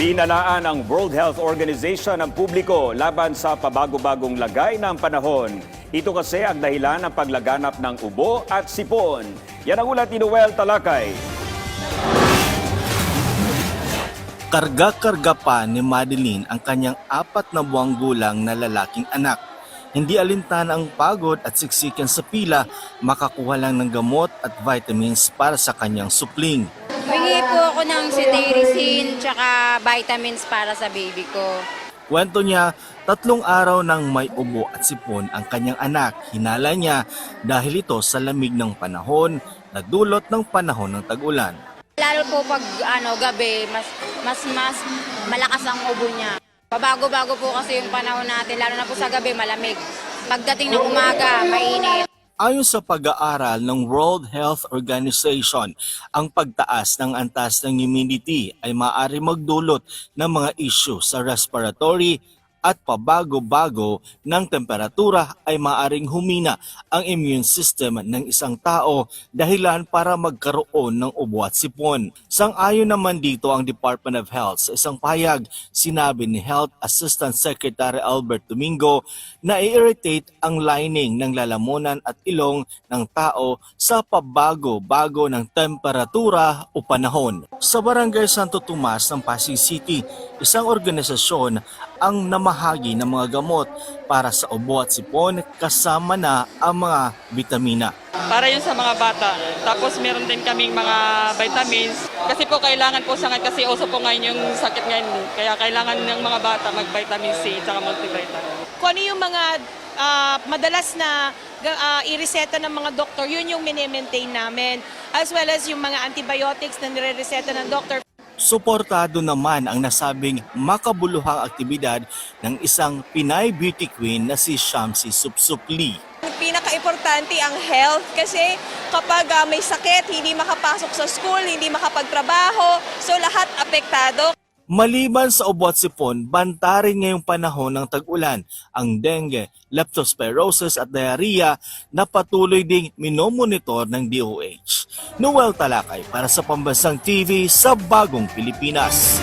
Binalaan ng World Health Organization ang publiko laban sa pabago-bagong lagay ng panahon. Ito kasi ang dahilan ng paglaganap ng ubo at sipon. Yan ang ulat ni Noel Talakay. Karga-karga pa ni Madeline ang kanyang 4 na buwang gulang na lalaking anak. Hindi alintana ang pagod at siksikan sa pila, makakuha lang ng gamot at vitamins para sa kanyang supling. Hingi po ako ng cetirizine tsaka vitamins para sa baby ko. Kwento niya, 3 araw nang may ubo at sipon ang kanyang anak. Hinala niya dahil ito sa lamig ng panahon na dulot ng panahon ng tag-ulan. Lalo po pag gabi, mas malakas ang ubo niya. Pabago-bago po kasi yung panahon natin, lalo na po sa gabi malamig. Pagdating ng umaga, mainit. Ayon sa pag-aaral ng World Health Organization, ang pagtaas ng antas ng humidity ay maaari magdulot ng mga issue sa respiratory at pabago-bago ng temperatura ay maaring humina ang immune system ng isang tao dahilan para magkaroon ng ubo at sipon. Sang-ayon naman dito ang Department of Health sa isang pahayag, sinabi ni Health Assistant Secretary Albert Domingo na i-irritate ang lining ng lalamunan at ilong ng tao sa pabago-bago ng temperatura o panahon. Sa Barangay Santo Tomas ng Pasig City, isang organisasyon ang namahagi ng mga gamot para sa ubo at sipon kasama na ang mga bitamina. Para yun sa mga bata. Tapos meron din kaming mga vitamins. Kasi po kailangan po sa ngayon, kasi uso po ngayon yung sakit ngayon. Kaya kailangan ng mga bata mag-vitamin C at multivitamin. Kung ano yung mga madalas na i-reseta ng mga doktor, yun yung mini-maintain namin. As well as yung mga antibiotics na nire-reseta ng doktor. Suportado naman ang nasabing makabuluhang aktibidad ng isang Pinay beauty queen na si Shamsi Supsup Lee. Pinaka-importante ang health kasi kapag may sakit, hindi makapasok sa school, hindi makapagtrabaho, so lahat apektado. Maliban sa ubo at sipon, banta rin ngayong panahon ng tag-ulan ang dengue, leptospirosis at diarrhea na patuloy ding minomonitor ng DOH. Noel Talakay para sa Pambansang TV sa Bagong Pilipinas.